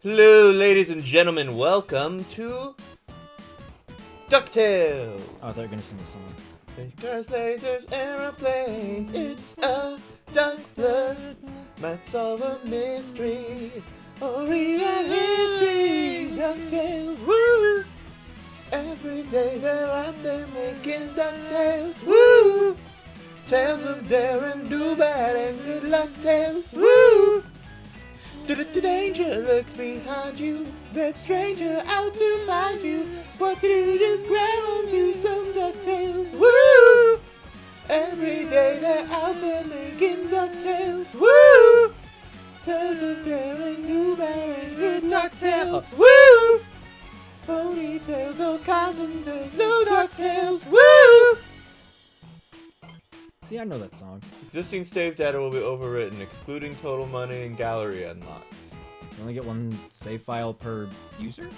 Hello, ladies and gentlemen. Welcome to Ducktales. Oh, I thought you were gonna sing the song. Cars, lasers, aeroplanes. It's a Duckler. Might solve a mystery or rewrite history. Ducktales, woo! Every day they're out there making Ducktales, woo! Tales of daring, do bad, and good luck tales, woo! The danger lurks behind you. That stranger out to find you. What to do? Just grab onto some Ducktales. Woo! Every day they're out there making Ducktales. Woo! Tales of daring, new and good Ducktales. Woo! Ponytails, all kinds of tales, no Ducktales. Woo! See, I know that song. Existing save data will be overwritten, excluding total money and gallery unlocks. You only get one save file per user?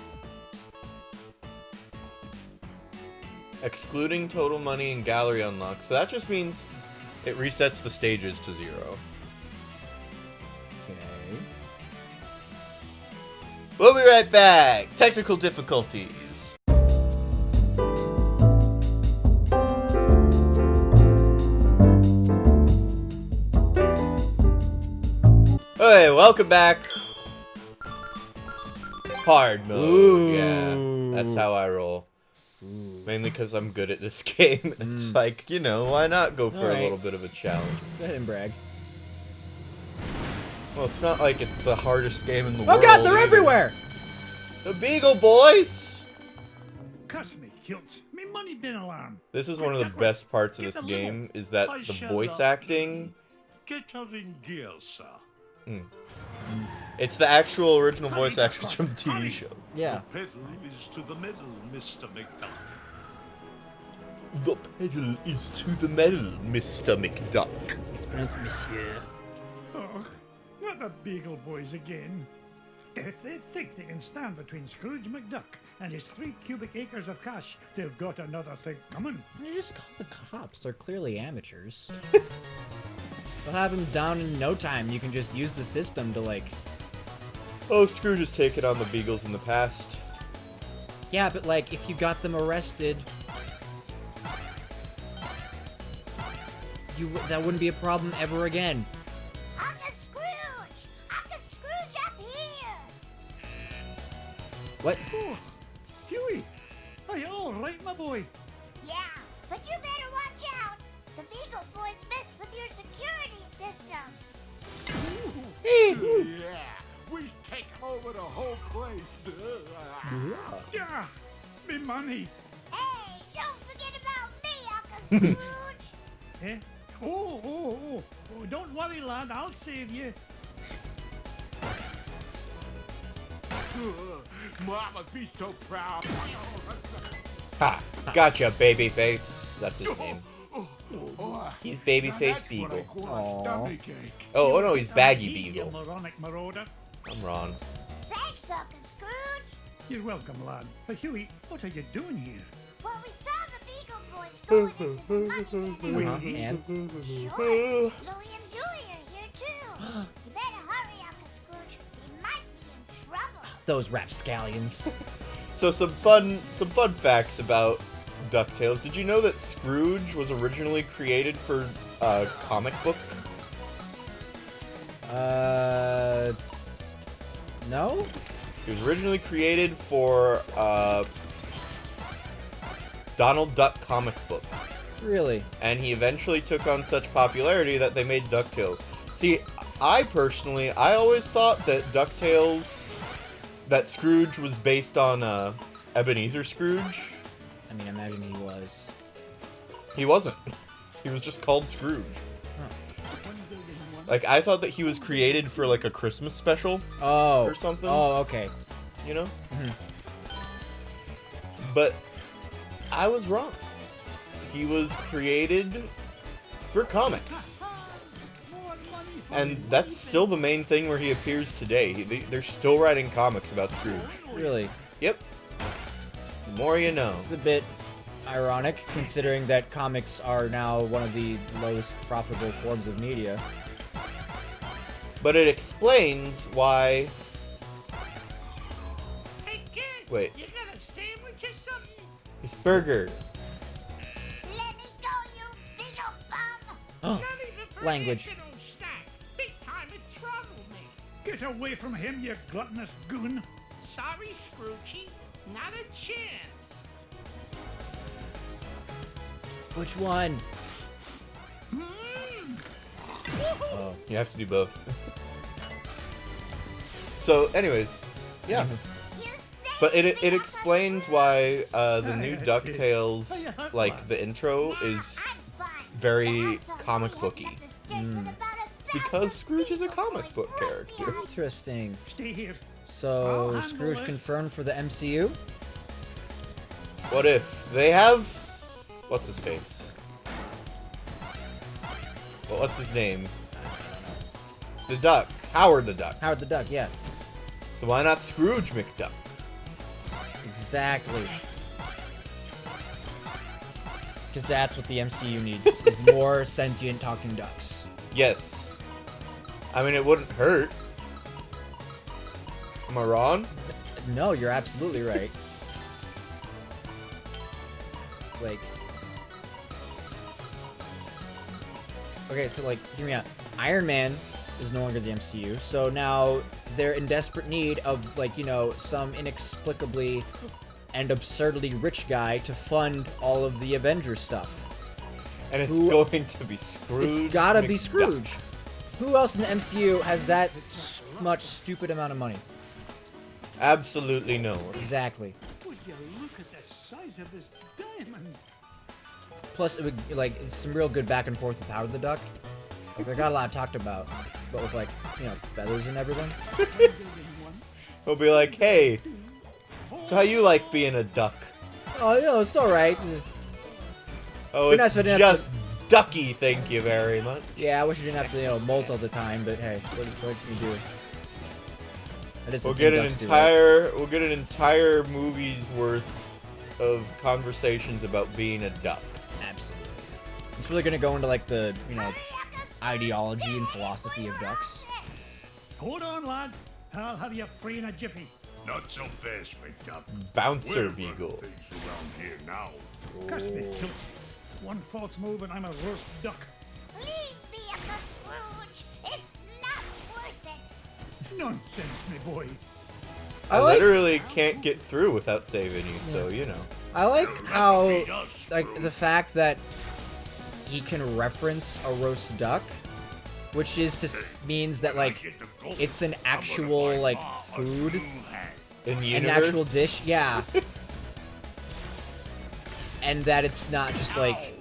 Excluding total money and gallery unlocks. So that just means it resets the stages to 0. Okay. We'll be right back. Technical difficulties. Okay, welcome back. Hard mode. Ooh. Yeah, that's how I roll. Ooh. Mainly because I'm good at this game. It's like, you know, why not go for a little bit of a challenge? Go ahead and brag. Well, it's not like it's the hardest game in the world. Oh god, they're either. everywhere! The Beagle Boys! Cuss me, kilts. Me money bin alarm. This is one of the best parts of this game, is that the voice acting. Get her in gear, sir. It's the actual original voice actors from the TV show. Yeah. The pedal is to the middle, Mr. McDuck. The pedal is to the metal, Mr. McDuck. It's pronounced Monsieur. Oh, not the Beagle Boys again. If they think they can stand between Scrooge McDuck and his 3 cubic acres of cash, they've got another thing coming. You just call the cops. They're clearly amateurs. They'll have them down in no time. You can just use the system to, like... Oh, Scrooge has taken on the Beagles in the past. Yeah, but, like, if you got them arrested... that wouldn't be a problem ever again. Uncle Scrooge! Uncle Scrooge up here! What? Oh, Huey! Are you all right, my boy? Yeah, but you better watch out! The Beagle Boys messed with your security system! Yeah, we've taken over the whole place. Yeah, me money. Hey, don't forget about me, Uncle Scrooge! Eh? Oh, don't worry, lad, I'll save you. Mama, be so proud. Ha! Gotcha, Babyface. That's his name. He's Babyface Beagle. Oh no, he's Baggy You Beagle. moronic marauder. I'm Ron. Thanks, Uncle Scrooge! You're welcome, lad. But Huey, what are you doing here? Well, we saw the Beagle Boys going into the money bin. And? Sure, Louie and Julie are here too. You better hurry, Uncle Scrooge. They might be in trouble. Those rapscallions. So some fun facts about DuckTales. Did you know that Scrooge was originally created for a comic book? No? He was originally created for Donald Duck comic book. Really? And he eventually took on such popularity that they made DuckTales. See, I always thought that that Scrooge was based on Ebenezer Scrooge. I mean, imagine he was. He wasn't. He was just called Scrooge. Like, I thought that he was created for, like, a Christmas special. Oh. Or something. Oh, okay. You know? But I was wrong. He was created for comics. And that's still the main thing where he appears today. They're still writing comics about Scrooge. Really? Yep. The more you know. It's a bit ironic, considering that comics are now one of the lowest profitable forms of media. But it explains why Wait, You got a sandwich or something? it's burger. Let me go, you big ol' bum! Oh, Not even for language. National Snack. Big time in trouble, me. Get away from him, you gluttonous goon. Sorry, Scroochy. Not a chance. Which one? Oh, you have to do both. So, anyways, yeah. You But saved it me, explains Uncle why the new DuckTales, like the intro, Scrooge. is I'm fine. very But also, comic we booky. had the stairs with about 1,000 because Scrooge is a Beagle comic Boys book right character. behind you. Interesting. Stay here. So I'll handle Scrooge this. confirmed for the MCU. What if they have... What's his face? Well, what's his name? The Duck. Howard the Duck. Howard the Duck, yeah. So why not Scrooge McDuck? Exactly. Because that's what the MCU needs, is more sentient talking ducks. Yes. I mean, it wouldn't hurt. Am I wrong? No, you're absolutely right. Like... Okay, so like, hear me out. Iron Man is no longer the MCU, so now they're in desperate need of, like, you know, some inexplicably and absurdly rich guy to fund all of the Avengers stuff. And it's Who- going to be Scrooge. It's gotta be McDuck. Scrooge. Who else in the MCU has that much stupid amount of money? Absolutely no one. Exactly. Would you look at the size of this diamond? Plus, it would, like, it's some real good back and forth with Howard the Duck. Like, they got a lot talked about, but with, like, you know, feathers and everything. He'll be like, hey, so how you like being a duck? Oh, yeah, it's alright. Oh, Be nice it's if I didn't have just ducky, thank you very much. Yeah, I wish you didn't have to, you know, molt all the time, but hey, what can you do? That is We'll something get an ducks do, right? we'll get an entire movie's worth of conversations about being a duck. Absolutely. It's really gonna go into, like, the, you know, ideology and philosophy of ducks. Hold on, lad. I'll have you free in a jiffy. Not so fast, McDuck. Bouncer We're beagle. things around here now. Curse me, tilt. One false move and I'm a roast duck. Leave me, Uncle Scrooge. It's not worth it. Nonsense, me boy. I like- literally can't get through without saving you, so you know. I like how, like, the fact that he can reference a roast duck, which is to means that, like, it's an actual, like, food, In an universe, actual dish, yeah. And that it's not just like,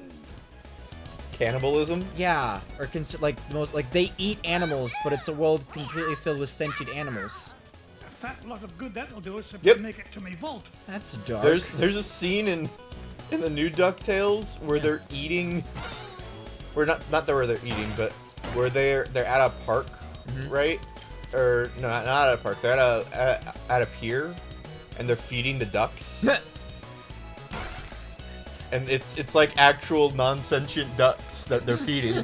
cannibalism. yeah, or like the most, like, they eat animals, but it's a world completely filled with sentient animals. A fat lot of good that'll do us if Yep. we make it to me vault. That's dark. There's a scene in the new DuckTales where they're eating, where not that where they're eating, but where they're at a park, right? Or no, not at a park. They're at a pier, and they're feeding the ducks. And it's like actual non-sentient ducks that they're feeding.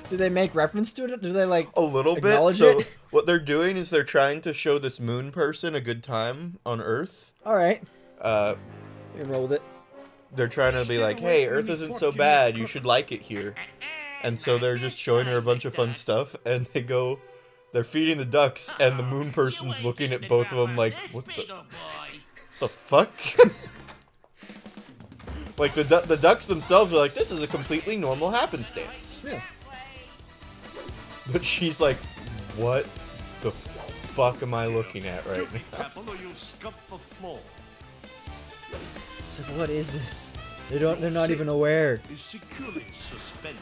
Do they make reference to it? Do they, like, A little bit. acknowledge So it? what they're doing is they're trying to show this moon person a good time on Earth. All right, Uh, you can roll with it. they're trying to be like, hey, Earth isn't so bad. You should like it here. And so they're just showing her a bunch of fun stuff, and they're feeding the ducks, and the moon person's looking at both of them like, what the fuck? Like, the ducks themselves are like, this is a completely normal happenstance. Yeah. But she's like, what the fuck am I looking at right now? Careful or you'll scuff the floor. It's like, what is this? They're not even aware. Is securely suspended.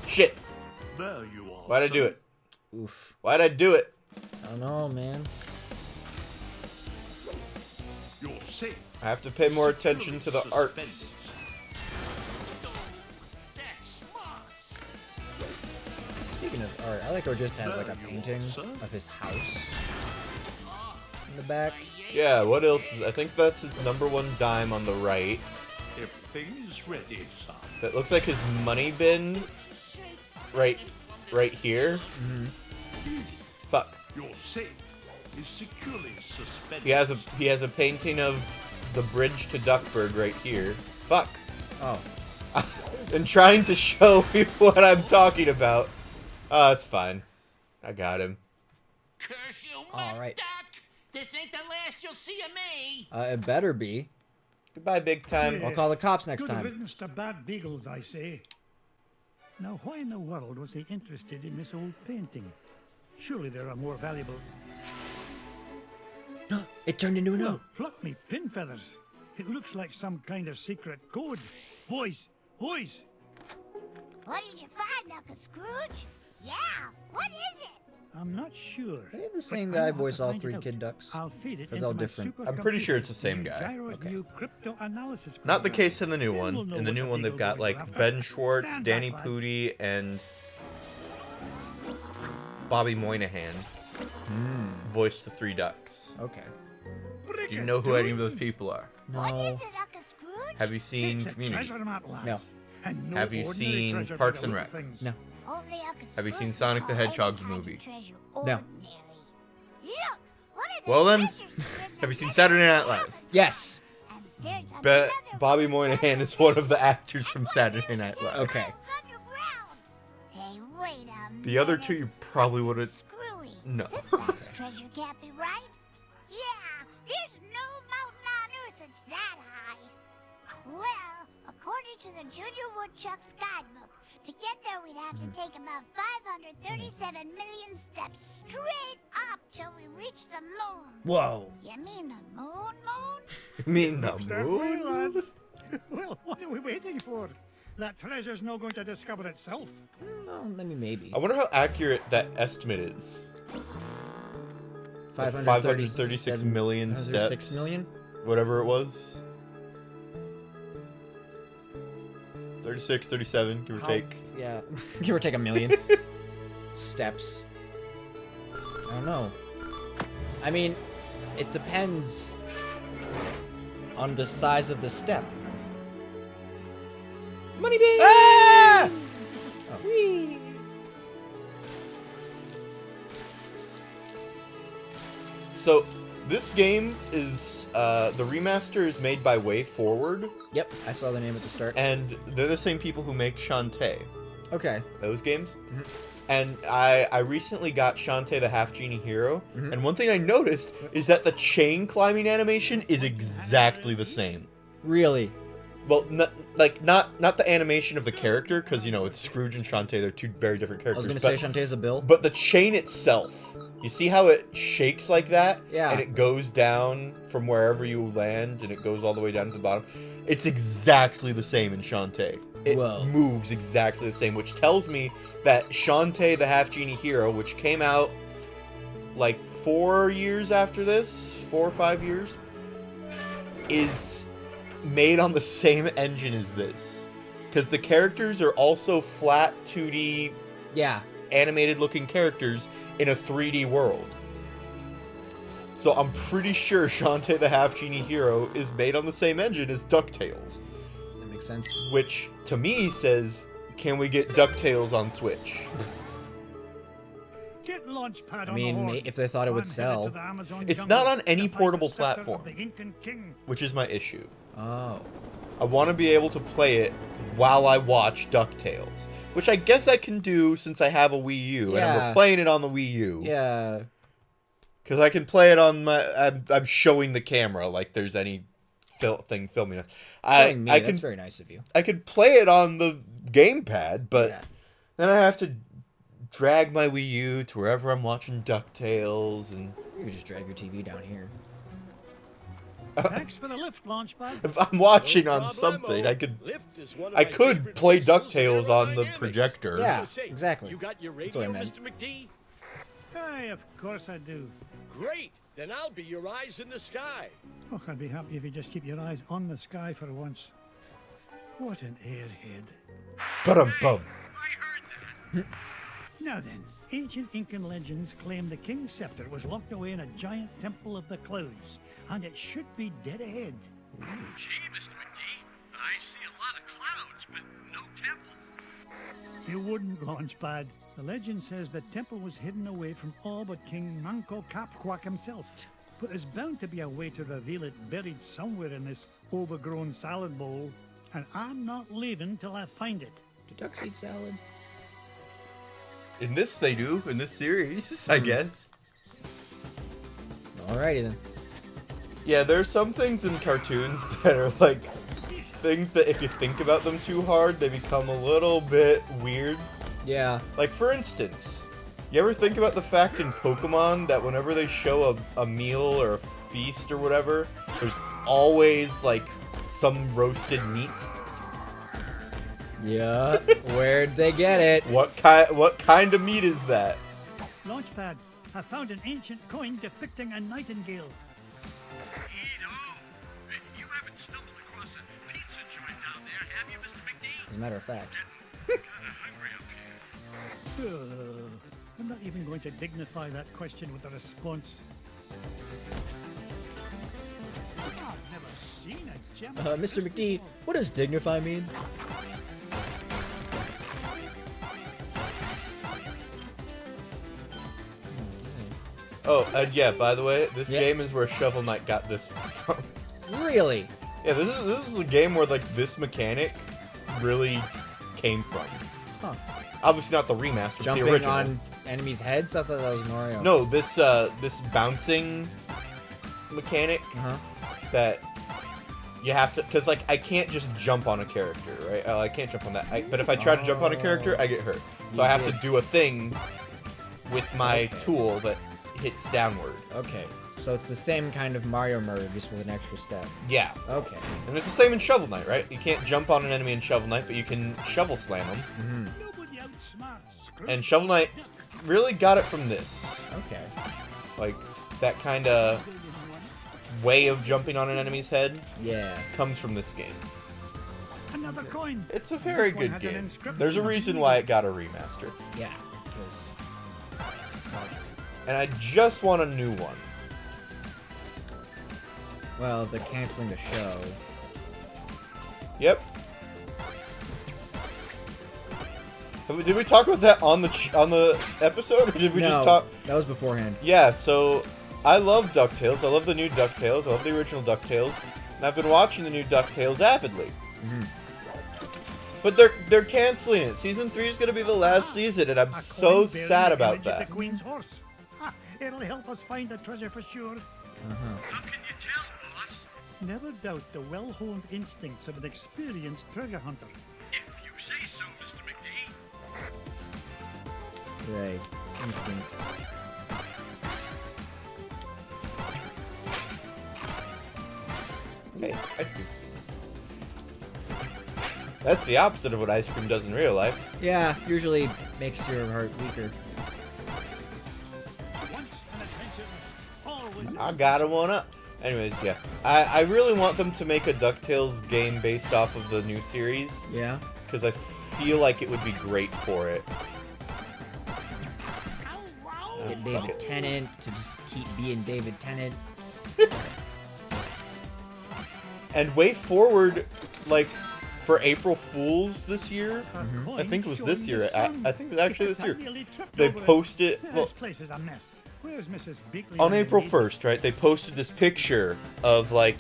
Shit. There you are. Why'd I do son. it? Oof. Why'd I do it? I don't know, man. You're safe. I have to pay more attention to the Securely arts. suspended. That's smart. Speaking of art, I like how it just has, like, a painting of his house in the back. Yeah, what else is... I think that's his #1 dime on the right. Everything's ready, son. That looks like his money bin right here. Fuck. Your safe is securely suspended. He has a painting of the bridge to Duckburg right here. Fuck. Oh. I'm trying to show you what I'm talking about. Oh, it's fine. I got him. Curse you, All right. Duck! This ain't the last you'll see of me. It better be. Goodbye, big time. I'll call the cops next Good time. riddance to bad beagles, I say. Now, why in the world was he interested in this old painting? Surely there are more valuable... It turned into a note. Pluck me pin feathers. It looks like some kind of secret code. Boys, boys! What did you find, Uncle Scrooge? Yeah, what is it? I'm not sure. They have the same but I guy know how voice to all find it 3 out. Kid Ducks. I'll feed it They're into all my different. supercomputer I'm pretty sure it's the to same use guy. Gyro's Okay. new crypto-analysis Not the program. case in the new Then one. we'll know In the what new one, they've Beagle got Boys like are after. Ben Schwartz, Stand Danny back, lads. Pudi, and Bobby Moynihan voiced the 3 Ducks. Okay. Do you know who any of those people are? What No. is it, Uncle Scrooge? Have you seen It's a Community? treasure map, lads. No. And no Have you ordinary seen treasure Parks by and the Rec? look of things. No. Only Uncle Have you Scrooge seen Sonic would the call any Hedgehog's kind of movie? treasure No. ordinary. Look, one of the Well then, treasures is in the have you seen middle Saturday Night of Live? Yes. And there's Bet another Bobby one Moynihan treasure is one of the hidden actors from Saturday Night Live. Okay. underground. Hey, wait a minute. The other 2 you probably wouldn't. Screwy. No. This last treasure can't be right. Yeah, there's no mountain on Earth that's that high. Well, according to the Junior Woodchuck's guidebook, to get there we'd have to take about 537 million steps straight up till we reach the moon. Whoa. You mean the moon? I mean the Looks that way, moon? lads. Well, what are we waiting for? That treasure's not going to discover itself. Well, maybe. I wonder how accurate that estimate is. 536 million steps. 6 million? Whatever it was. 36, 37, give or take. Yeah. Give or take a million. Steps. I don't know. I mean, it depends on the size of the step. Money bin! Ah! So, this game is, the remaster is made by Way Forward, Yep, I saw the name at the start. and they're the same people who make Shantae. Okay. Those games. And I recently got Shantae the Half Genie Hero, and one thing I noticed is that the chain climbing animation is exactly the same. Really? Well, not the animation of the character, because, you know, it's Scrooge and Shantae, they're 2 very different I characters. was gonna say Shantae's a bill. But the chain itself, you see how it shakes like that? Yeah. And it goes down from wherever you land, and it goes all the way down to the bottom. It's exactly the same in Shantae. It Whoa. moves exactly the same, which tells me that Shantae the Half Genie Hero, which came out like 4 years after this, 4 or 5 years, is made on the same engine as this. Because the characters are also flat 2D Yeah. animated looking characters in a 3D world. So I'm pretty sure Shantae the Half Genie Hero is made on the same engine as Ducktales. That makes sense. Which, to me, says, can we get Ducktales on Switch? Get Launchpad I on mean, the horn. if they thought it would I'm headed sell. to the Amazon It's jungle not on to any find the portable scepter of platform. the Incan King. Which is my issue. Oh. I want to be able to play it while I watch Ducktales. Which I guess I can do since I have a Wii U, and Yeah. we're playing it on the Wii U. Yeah. Because I can play it on my... I'm showing the camera like there's any thing filming us. Showing me, I that's can very nice of you. I could play it on the gamepad, but Yeah. then I have to drag my Wii U to wherever I'm watching DuckTales, and You could just drag your TV down here. Thanks for the lift, Launchpad. if I'm watching on something, I could play DuckTales on the projector. Yeah, exactly. You got your That's what I radio, meant. Mr. McD? Aye, of course I do. Great. Then I'll be your eyes in the sky. Oh, I'd be happy if you just keep your eyes on the sky for once. What an airhead. Ba-dum-bum. Now then, ancient Incan legends claim the king's scepter was locked away in a giant temple of the clouds, and it should be dead ahead. Gee, Mr. McD, I see a lot of clouds, but no temple. You wouldn't, Launchpad. The legend says the temple was hidden away from all but King Manco Capquack himself. But there's bound to be a way to reveal it buried somewhere in this overgrown salad bowl. And I'm not leaving till I find it. Do ducks eat salad? In this they do, in this series, I guess. Alrighty then. Yeah, there's some things in cartoons that are like things that if you think about them too hard, they become a little bit weird. Yeah. Like, for instance, you ever think about the fact in Pokemon that whenever they show a meal or a feast or whatever, there's always, like, some roasted meat? Yeah. Where'd they get it? What kind of meat is that? Launchpad, I found an ancient coin depicting a nightingale. You haven't stumbled across a pizza joint down there, have you, Mr. McD? As a matter of fact. Kinda hungry up here. I'm not even going to dignify that question with a response. I've never seen a gem. Mr. McD, what does dignify mean? Oh, and yeah, by the way, this game is where Shovel Knight got this from. Really? Yeah, this is a game where, like, this mechanic really came from. Huh. Obviously not the remaster, but Jumping the original. on enemies' heads? I thought that was Mario. No, this bouncing mechanic that you have to, because, like, I can't just jump on a character, right? I can't jump on that. But if I try to jump on a character, I get hurt. So I have to do a thing with my tool that hits downward. Okay. So it's the same kind of Mario murder, just with an extra step. Yeah. Okay. And it's the same in Shovel Knight, right? You can't jump on an enemy in Shovel Knight, but you can shovel slam them. Nobody outsmarts Scrooge. And Shovel Knight really got it from this. Okay. Like, that kind of way of jumping on an enemy's head Yeah. comes from this game. Another coin. It's a very This one good has an game. inscription. There's a reason why it got a remaster. Yeah. Because nostalgia. And I just want a new one. Well, they're canceling the show. Yep. Did we talk about that on the episode, or did we just talk? That was beforehand. Yeah, so I love DuckTales. I love the new DuckTales. I love the original DuckTales. And I've been watching the new DuckTales avidly. But they're canceling it. Season 3 is going to be the last season, and I'm so sad about that. The Queen's horse. Ha, it'll help us find the treasure for sure. How can you tell, boss? Never doubt the well-honed instincts of an experienced treasure hunter. If you say so, Mr. McD. Right. Instinct. Hey, ice cream. That's the opposite of what ice cream does in real life. Yeah, usually makes your heart weaker. Once an adventure, always. I got one up. Anyways, yeah. I really want them to make a DuckTales game based off of the new series, Yeah. because I feel like it would be great for it. Get fuck David it. Tennant to just keep being David Tennant. And way forward, like, for April Fools this year, A I think it was coin this showing year. the sun. I think it was actually this year. I nearly tripped They over it. posted, well, This place is a mess. Where's Mrs. Beakley? on and the April lady? 1st, right, they posted this picture of, like,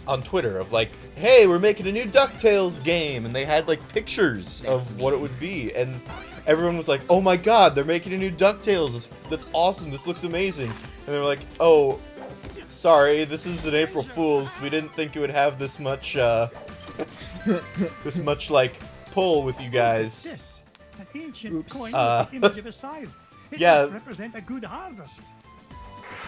on Twitter of, like, hey, we're making a new DuckTales game, and they had, like, pictures of what it would be, and everyone was like, oh my god, they're making a new DuckTales, that's awesome, this looks amazing, and they were like, oh, sorry, this is an April Fool's, we didn't think it would have this much, this much, like, pull with you guys. This, an ancient Oops. coin with the image of a scythe. It yeah. must represent a good harvest.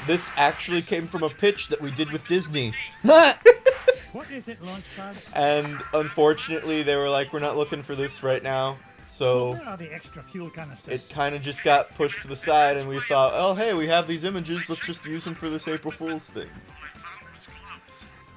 This actually came from a pitch that we did with Disney. What is it, Launchpad? And unfortunately, they were like, we're not looking for this right now. So Where are the extra fuel canisters? it kind of just got pushed to the side, and we thought, oh, hey, we have these images. Let's just use them for this April Fool's thing.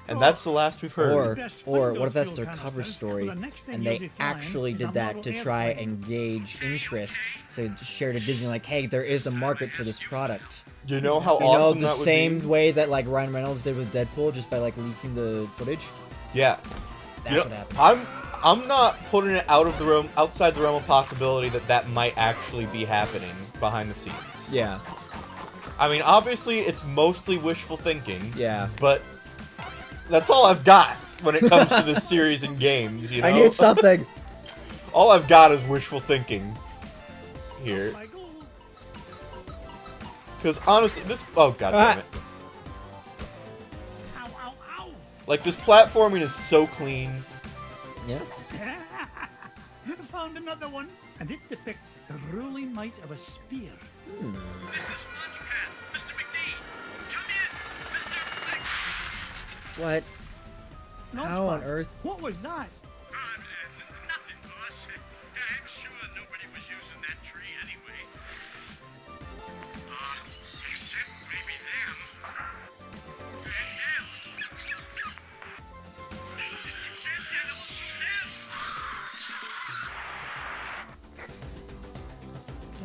And that's the last we've heard. Or what if that's their cover story and they actually did that to try and gauge interest to share to Disney like, hey, there is a market for this product. You know how You know, awesome the that would same be? way that like Ryan Reynolds did with Deadpool, just by like leaking the footage. Yeah. That's You what know, happened. I'm not putting it outside the realm of possibility that might actually be happening behind the scenes. Yeah. I mean, obviously, it's mostly wishful thinking. Yeah. But that's all I've got when it comes to this series and games, you know? I need something. All I've got is wishful thinking here. Because honestly, oh god damn it. Ow, ow, ow! Like, this platforming is so clean. Yeah. Found another one, and it depicts the ruling might of a spear. This is Launchpad. Mr. McD, come in. Mr. What? How on Launchpad, earth? What was that? Nothing, boss. I'm sure nobody was using that tree anyway. Except maybe them. And else. And also them.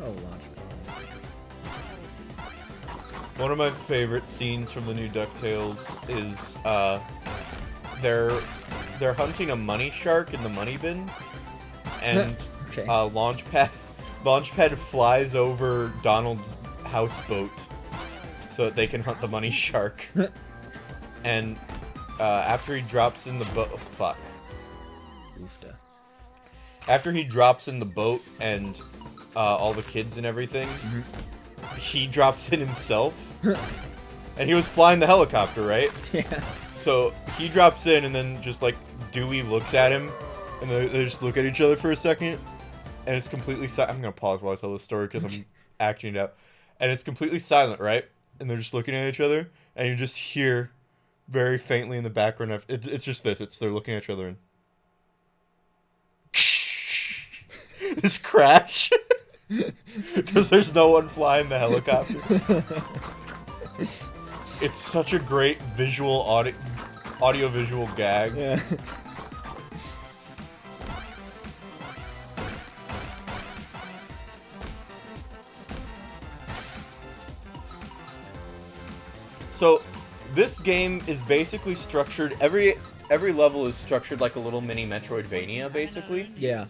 Oh, launch. One of my favorite scenes from the new DuckTales is, they're hunting a money shark in the money bin, and Okay. Launchpad flies over Donald's houseboat so that they can hunt the money shark. And after he drops in the boat, Oofta. after he drops in the boat and all the kids and everything, he drops in himself. And he was flying the helicopter, right? Yeah. So he drops in, and then just like Dewey looks at him, and they just look at each other for a second, and it's completely silent. I'm gonna pause while I tell this story because I'm acting it out, and it's completely silent, right? And they're just looking at each other, and you just hear very faintly in the background of it's just this. They're looking at each other, and this crash because there's no one flying the helicopter. It's such a great audio-visual gag. Yeah. So, this game is basically structured. Every level is structured like a little mini Metroidvania, basically, Yeah.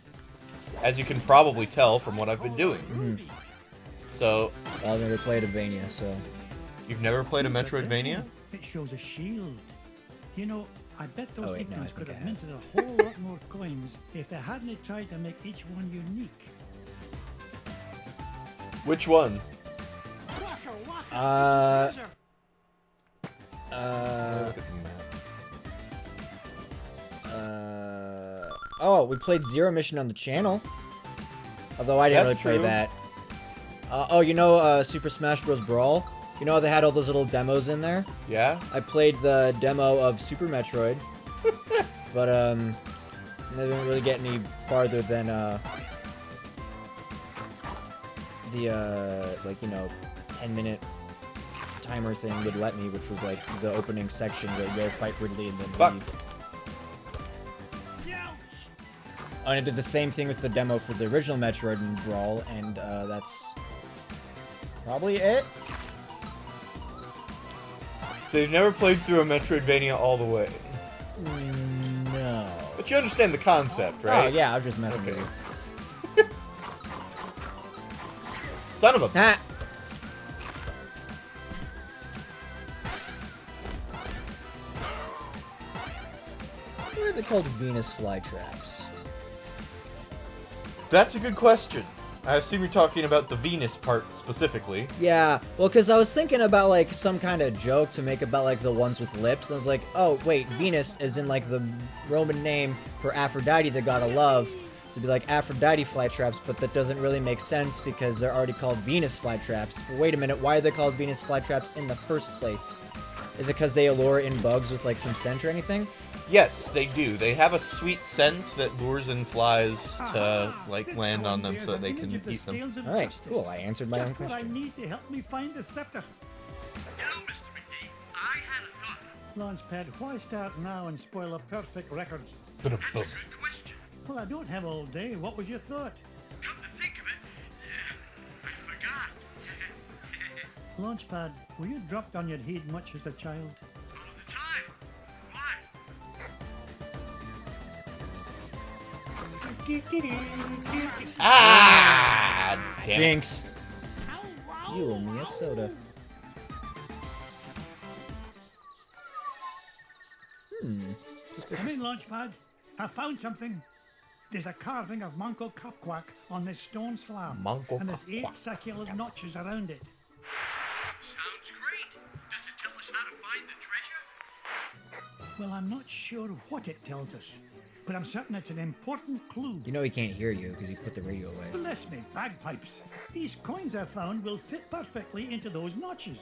as you can probably tell from what I've been doing. So, I've never played a Vania, so. you've never played a Metroidvania? It shows a shield. You know, I bet those Oh, wait, no, Dickens I could think have I have. minted a whole lot more coins if they hadn't tried to make each one unique. Which one? Oh, we played Zero Mission on the channel. Although I didn't That's really true. play that. Oh, you know Super Smash Bros. Brawl? You know how they had all those little demos in there? Yeah? I played the demo of Super Metroid. But, I didn't really get any farther than, the, like, you know, 10-minute timer thing would let me, which was, like, the opening section where you go fight Ridley and then Fuck. leave. And I did the same thing with the demo for the original Metroid and Brawl, and that's probably it. So you've never played through a Metroidvania all the way. No. But you understand the concept, right? Oh, yeah, I was just messing Okay. with you. Son of a... Ha! Why are they called Venus flytraps? That's a good question. I assume you're talking about the Venus part specifically. Yeah, well, because I was thinking about, like, some kind of joke to make about, like, the ones with lips. I was like, oh, wait, Venus is in, like, the Roman name for Aphrodite, the god of love. So it'd be like Aphrodite flytraps, but that doesn't really make sense because they're already called Venus flytraps. But wait a minute, why are they called Venus flytraps in the first place? Is it because they allure in bugs with, like, some scent or anything? Yes, they do. They have a sweet scent that lures in flies to, like, land on them so that they can eat them. Alright, cool, I answered my own Just what I question. need to help me find the scepter. You know, Mr. McD, I had a thought. Launchpad, why start now and spoil a perfect record? That's a good question. Well, I don't have all day. What was your thought? Come to think of it, I forgot. Launchpad, were you dropped on your head much as a child? All the time. Why? Ah! Damn it. Jinx. You owe me a soda. Come in, Launchpad. I found something. There's a carving of Manco Capquack on this stone slab. Manco and there's 8 Capquack. circular notches around it. Sounds great. Does it tell us how to find the treasure? Well, I'm not sure what it tells us, but I'm certain it's an important clue. You know he can't hear you because he put the radio away. Bless me, bagpipes. These coins I found will fit perfectly into those notches.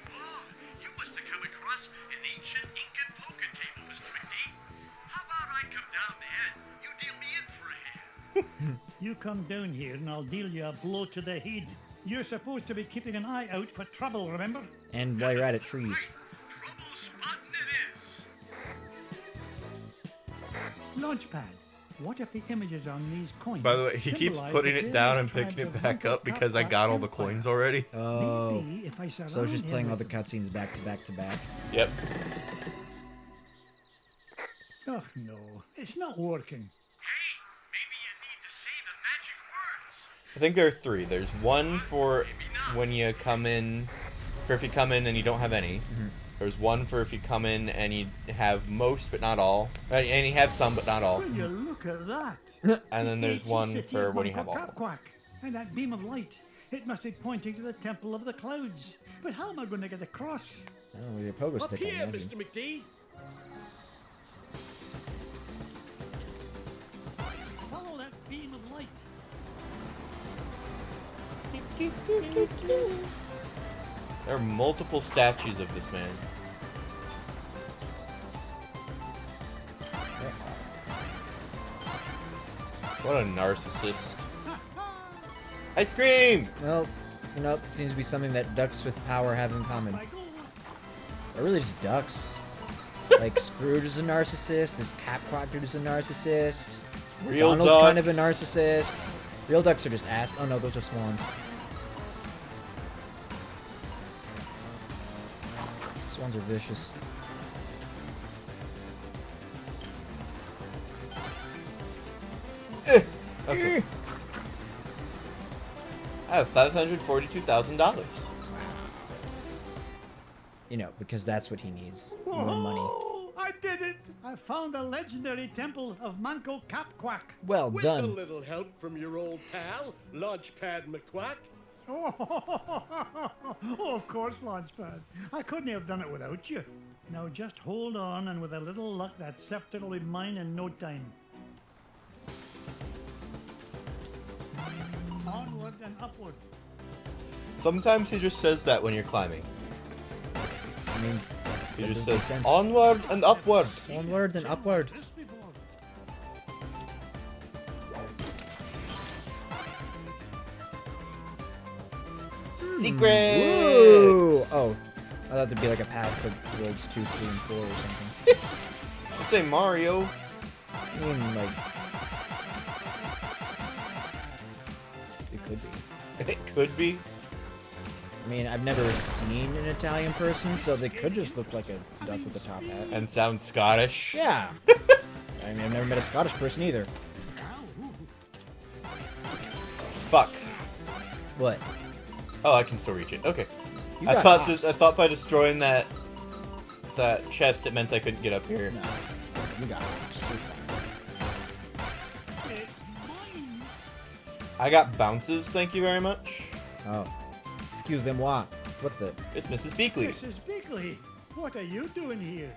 Oh, you must have come across an ancient Incan poker table, Mr. McD. How about I come down there and you deal me in for a hand? You come down here and I'll deal you a blow to the head. You're supposed to be keeping an eye out for trouble, remember? And while you're at it, trees. Right. Trouble spotting it is. Launchpad, what if the images on these coins? By the way, he keeps symbolize putting the it down various and picking tribes it of back Manco up because I got all the Capquack's coins empire? already. Oh. Maybe if I So it's surround just him playing all with the cutscenes back to back to back. Yep. Oh no, it's not working. Hey, maybe you need to say the magic words. I think there are 3. There's one for when you come in, for if you come in and you don't have any. There's one for if you come in and you have most but not all, and you have some but not all. Will you look at that? And then The there's ancient one city for of when you have Manco all. Capquack. And that beam of light, it must be pointing to the Temple of the Clouds. But how am I going to get across? Oh, with your pogo Up stick, I here, imagine. Mr. McD. Follow that beam of light. There are multiple statues of this man. What a narcissist. Ice cream! Well, you know, seems to be something that ducks with power have in common. My goal. Or really just ducks. Like Scrooge is a narcissist, this Capquack dude is a narcissist. Real Donald's ducks. kind of a narcissist. Real ducks are just ass. Oh no, those are swans. Swans are vicious. Okay. I have $542,000. You know, because that's what he needs. More money. Oh, I did it! I found the legendary temple of Manco Capquack. Well With a done. little help from your old pal, Launchpad McQuack. Oh, of course, Launchpad. I couldn't have done it without you. Now just hold on, and with a little luck, that scepter will be mine in no time. Onward and upward. Sometimes he just says that when you're climbing. I mean, He that just doesn't make says, sense. onward and upward. Onward then upward. This before. Secret! Ooh. Oh, I thought there'd be like a path to worlds 2, 3, and 4 or something. I say Mario. I mean, like, it could be. It could be. I mean, I've never seen an Italian person, so they could just look like a duck with a top hat. And sound Scottish. Yeah. I mean, I've never met a Scottish person either. Fuck. What? Oh, I can still reach it. Okay. You I got thought hops. I thought by destroying that chest, it meant I couldn't get up here. No. You got hops. You're fine. It's mine. I got bounces. Thank you very much. Oh. Excusez-moi. What the? It's Mrs. Beakley. Mrs. Beakley, what are you doing here?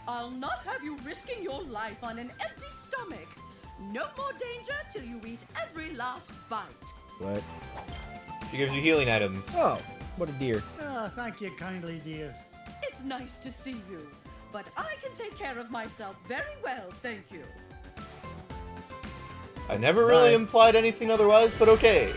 I'll not have you risking your life on an empty stomach. No more danger till you eat every last bite. What? She gives you healing items. Oh, what a dear. Ah, thank you kindly, dear. It's nice to see you, but I can take care of myself very well, thank you. I never really Bye. implied anything otherwise, but okay.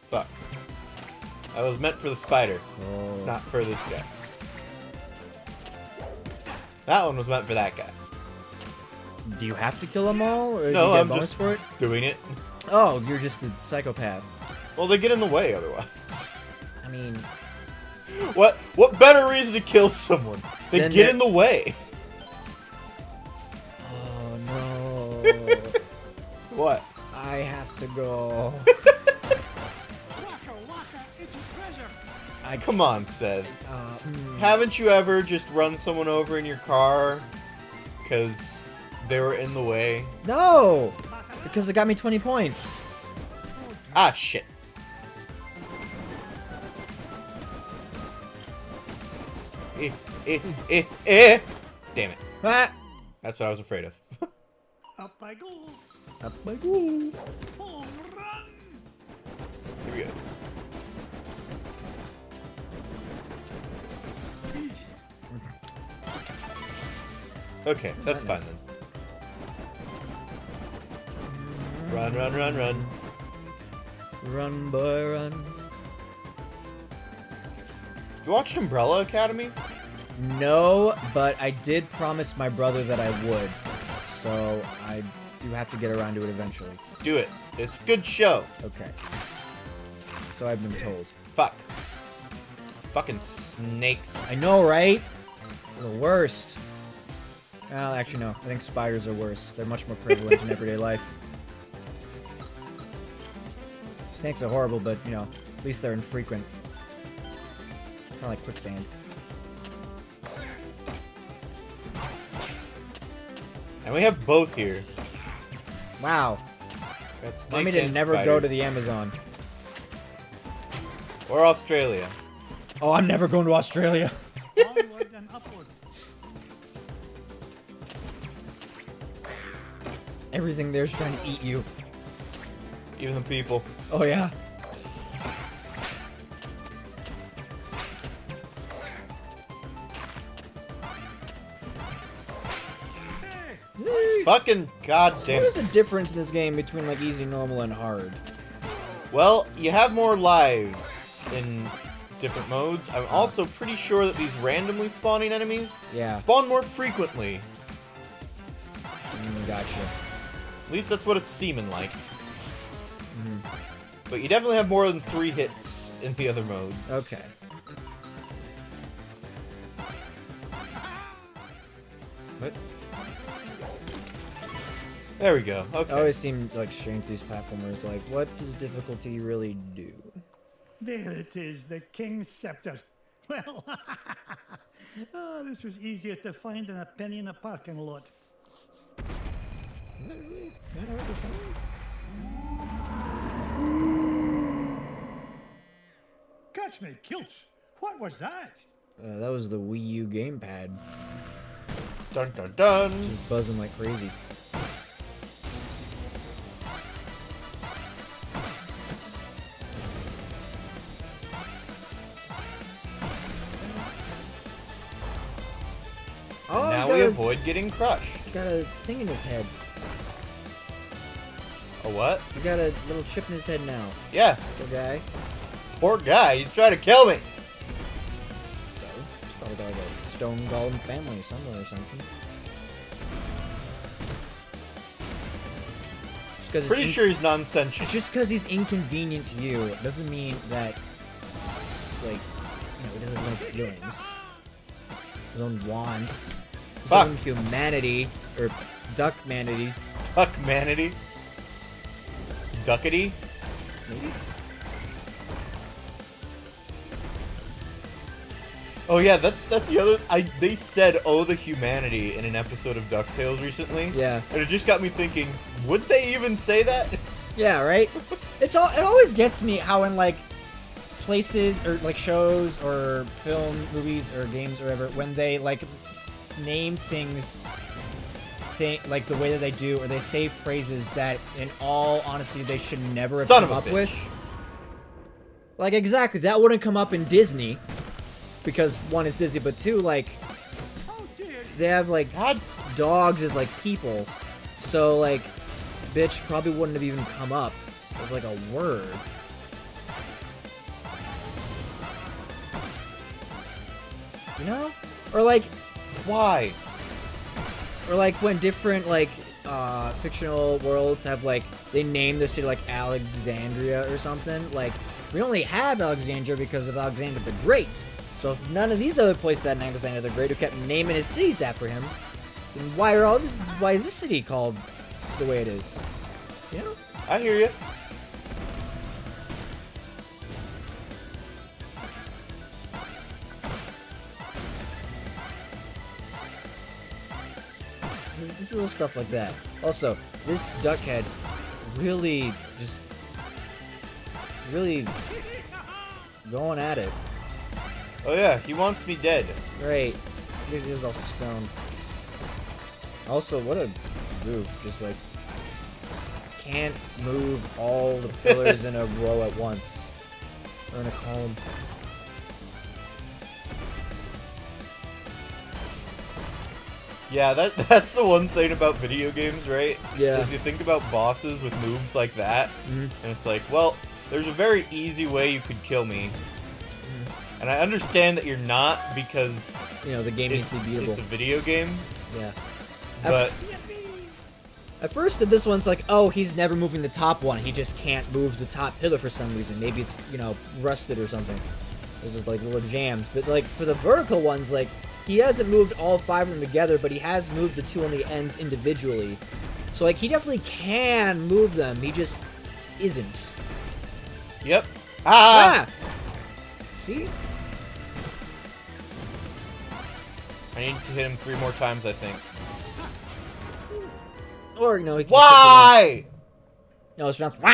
Fuck. That was meant for the spider, Oh. not for this guy. That one was meant for that guy. Do you have to kill them all, or do No, you get a I'm bonus just for it? doing it. Oh, you're just a psychopath. Well, they get in the way otherwise. I mean, What better reason to kill someone than Then get they're- in the way? oh no. What? I have to go. Waka waka, it's a treasure. Come on, Seth. Haven't you ever just run someone over in your car because they were in the way? No! Because it got me 20 points. Ah, shit. Damn it. Ah! That's what I was afraid of. Up I go. Up I go. Home run. Here we go. Okay, that's fine then. Run, run, run, run. Run, boy, run. You watched Umbrella Academy? No, but I did promise my brother that I would. So I do have to get around to it eventually. Do it. It's a good show. Okay. So I've been told. Fuck. Fucking snakes. I know, right? They're the worst. Well, actually, no. I think spiders are worse. They're much more prevalent in everyday life. Snakes are horrible, but, you know, at least they're infrequent. Kind of like quicksand. And we have both here. Wow. Got snakes Want me to and never go to spiders. the Amazon. Or Australia. Oh, I'm never going to Australia. Onward and upward. Everything there's trying to eat you. Even the people. Oh, yeah. Fucking goddamn. What is the difference in this game between, like, easy, normal, and hard? Well, you have more lives in different modes. I'm also pretty sure that these randomly spawning enemies spawn more frequently. Gotcha. At least that's what it's seeming like. But you definitely have more than 3 hits in the other modes. Okay. What? There we go. Okay. I always seem like strange to these platformers. Like, what does difficulty really do? There it is, the King's Scepter. Well, oh, this was easier to find than a penny in a parking lot. Catch me, kilts. What was that? That was the Wii U gamepad. Dun dun dun. Just buzzing like crazy. Oh, Now he's we got avoid getting crushed. got a thing in his head. A what? He got a little chip in his head now. Yeah. Poor guy. Poor guy. He's trying to kill me. So, it's probably got like a stone golem family somewhere or something. Just 'cause Pretty it's sure he's non-sentient. just because he's inconvenient to you doesn't mean that, like, you know, he doesn't have no feelings. His own wants. His Fuck. own humanity. Or duckmanity. Duckmanity. Duckity. Maybe? Oh yeah, that's the other. They said "oh the humanity" in an episode of Ducktales recently. Yeah. And it just got me thinking, would they even say that? Yeah, right? It always gets me how in, like, places or, like, shows or film, movies or games or whatever, when they, like, name things like the way that they do, or they say phrases that, in all honesty, they should never have Son come of a up bitch. with. Like, exactly, that wouldn't come up in Disney, because, one, it's Disney, but two, like, they have, like, God. dogs as, like, people, so, like, bitch probably wouldn't have even come up as, like, a word. You know? Or, like, Why? or, like, when different, like, fictional worlds have, like, they name the city, like, Alexandria or something, like, We only have Alexandria because of Alexander the Great. So if none of these other places had an Alexander the Great who kept naming his cities after him, then why is this city called the way it is? You know? I hear you. This little stuff like that. Also, this Duckhead really going at it. Oh yeah, he wants me dead. Right. This is all stone. Also, what a goof. Just like can't move all the pillars in a row at once. Or in a column. Yeah, that's the one thing about video games, right? Yeah. Is you think about bosses with moves like that, and it's like, well, there's a very easy way you could kill me. And I understand that you're not because You know, the game needs to be beatable. It's a video game, Yeah. but At first, this one's like, oh, he's never moving the top one. He just can't move the top pillar for some reason. Maybe it's, you know, rusted or something. There's just like little jams. But like for the vertical ones, like he hasn't moved all 5 of them together, but he has moved the 2 on the ends individually. So like he definitely can move them. He just isn't. yep. Ah! See? I need to hit him 3 more times, I think. Or you know, he can Why? No, it's pronounced wah!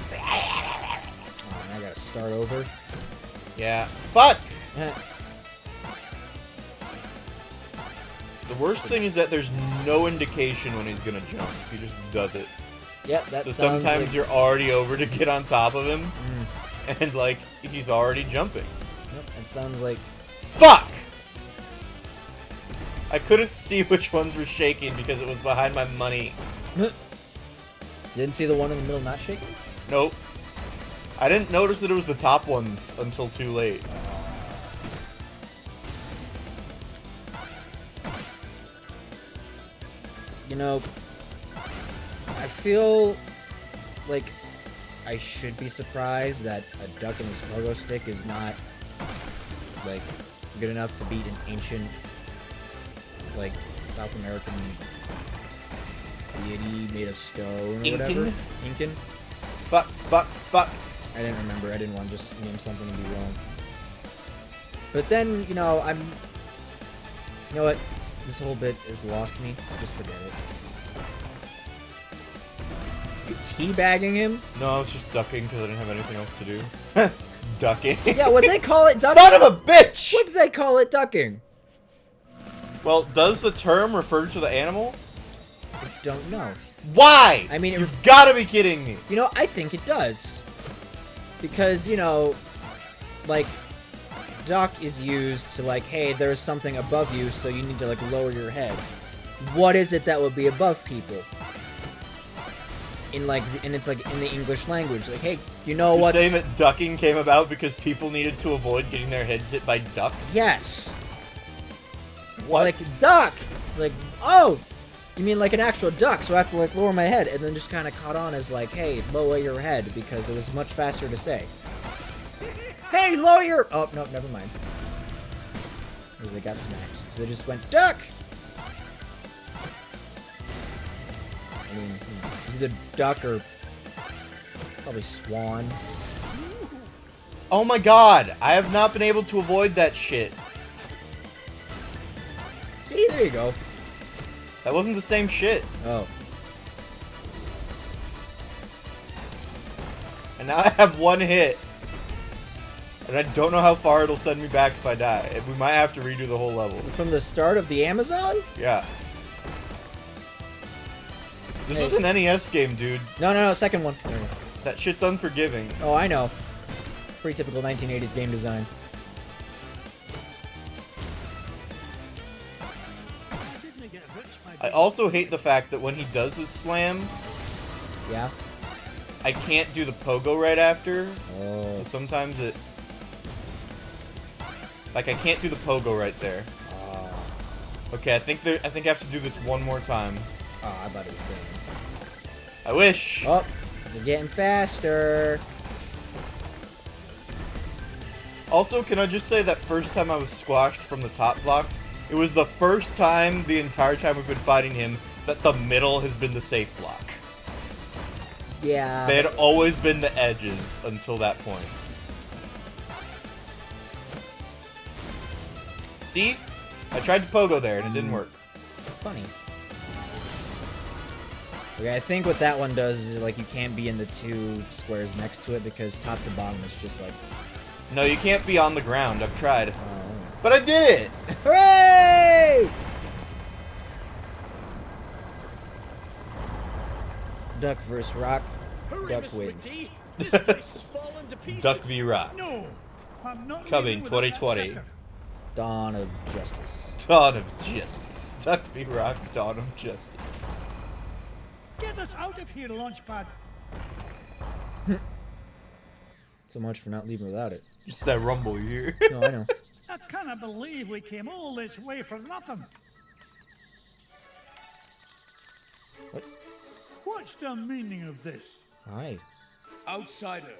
Oh, I gotta start over. Yeah. Fuck! Eh. The worst thing is that there's no indication when he's gonna jump. He just does it. Yep, that So sounds sometimes like... you're already over to get on top of him, and like, he's already jumping. Yep, that sounds like... Fuck! I couldn't see which ones were shaking because it was behind my money. Didn't see the one in the middle not shaking? Nope. I didn't notice that it was the top ones until too late. You know, I feel like I should be surprised that a duck and his pogo stick is not, like, good enough to beat an ancient, like, South American deity made of stone or whatever. Incan? Incan? Fuck, fuck, fuck. I didn't remember. I didn't want to just name something and be wrong. But then, you know, you know what? This whole bit has lost me. Just forget it. You teabagging him? No, I was just ducking because I didn't have anything else to do. Ducking. Yeah, what they call it ducking? Son of a bitch! What do they call it ducking? Well, does the term refer to the animal? I don't know. Why? I mean, you've got to be kidding me. You know, I think it does. Because, you know, like, duck is used to, like, hey, there's something above you, so you need to, like, lower your head. What is it that would be above people? And it's, like, in the English language. Like, hey, you know You're what? saying that ducking came about because people needed to avoid getting their heads hit by ducks? Yes. What? Like, duck! It's like, oh! You mean like an actual duck, so I have to, like, lower my head, and then just kind of caught on as, like, hey, lower your head, because it was much faster to say. Hey, lower your... Oh, no, never mind. Because they got smacked. So they just went, duck! I mean, it's either duck or probably swan. Oh my god, I have not been able to avoid that shit. See, there you go. That wasn't the same shit. Oh. And now I have 1 hit. And I don't know how far it'll send me back if I die. We might have to redo the whole level. From the start of the Amazon? Yeah. This was an NES game, dude. No, second one. There we go. That shit's unforgiving. Oh, I know. Pretty typical 1980s game design. I also hate the fact that when he does his slam, Yeah? I can't do the pogo right after. Oh. So sometimes it... Like, I can't do the pogo right there. Okay, I think I have to do this 1 more time. Oh, I thought it was I wish. Oh, you're getting faster. Also, can I just say that first time I was squashed from the top blocks, it was the first time the entire time we've been fighting him that the middle has been the safe block. Yeah. They had always been the edges until that point. See? I tried to pogo there and it didn't work. Funny. Okay, I think what that one does is like you can't be in the two squares next to it because top to bottom is just like. No, you can't be on the ground. I've tried. Oh. But I did it! Hooray! Duck vs. Rock. Hurry, Duck Mr. wins. McGee. This place has fallen to pieces. Duck v Rock. No, I'm not Coming leaving without that 2020. sucker. Dawn of Justice. Dawn of Justice. Duck v Rock, Dawn of Justice. Get us out of here, Launchpad. So much for not leaving without it. Just that rumble here. No, I know. I cannot believe we came all this way for nothing. What? What's the meaning of this? Hi. Outsider,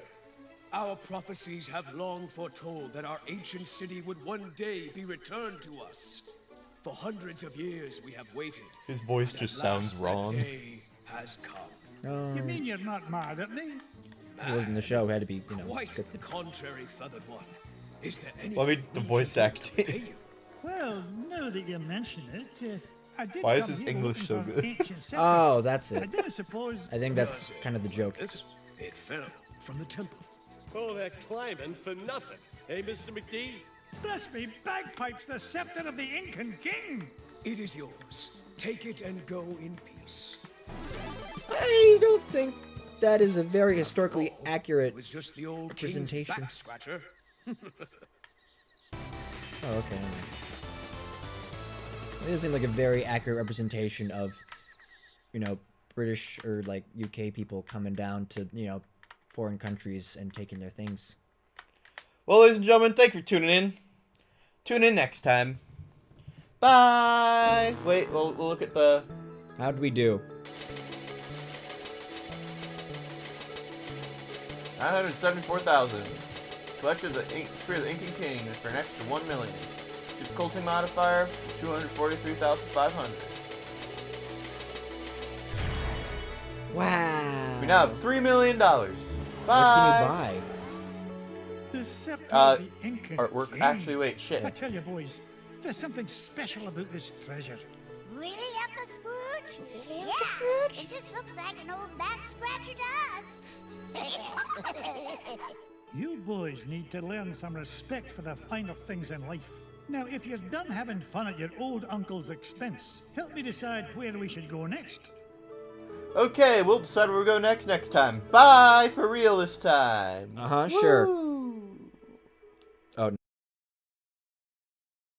our prophecies have long foretold that our ancient city would one day be returned to us. For hundreds of years we have waited. His voice At just last sounds that wrong. day has come. You mean you're not mad at me? It wasn't the show. It had to be, you know, Quite scripted. contrary, feathered one. Is there any? Well, I mean, the voice acting. Well, now that you mention it, I did Why is come his here English looking so for good? ancient scepter. Oh, that's I it. didn't suppose. I think that's kind of the joke. It fell from the temple. All that climbing for nothing. Hey, Mr. McGee? Bless me, bagpipes, the scepter of the Incan king! It is yours. Take it and go in peace. I don't think that is a very historically accurate. It was just the old king's representation. back scratcher. Oh, okay. It doesn't seem like a very accurate representation of, you know, British or like UK people coming down to, you know, foreign countries and taking their things. Well, ladies and gentlemen, thank you for tuning in. Tune in next time. Bye! Wait, we'll look at the... How'd we do? 974,000. Collected the Spirit of the Incan King for an extra 1 million. Difficulty modifier, 243,500. Wow. We now have $3 million. Bye! What can you buy? The scepter of the Incan Artwork. king. Actually, wait, shit. I tell you, boys, there's something special about this treasure. Really, Uncle Scrooge? Really, Uncle Scrooge? It just looks like an old back scratcher to us. You boys need to learn some respect for the finer things in life. Now, if you're done having fun at your old uncle's expense, help me decide where we should go next. Okay, we'll decide where we go next time. Bye for real this time. Sure. Woo!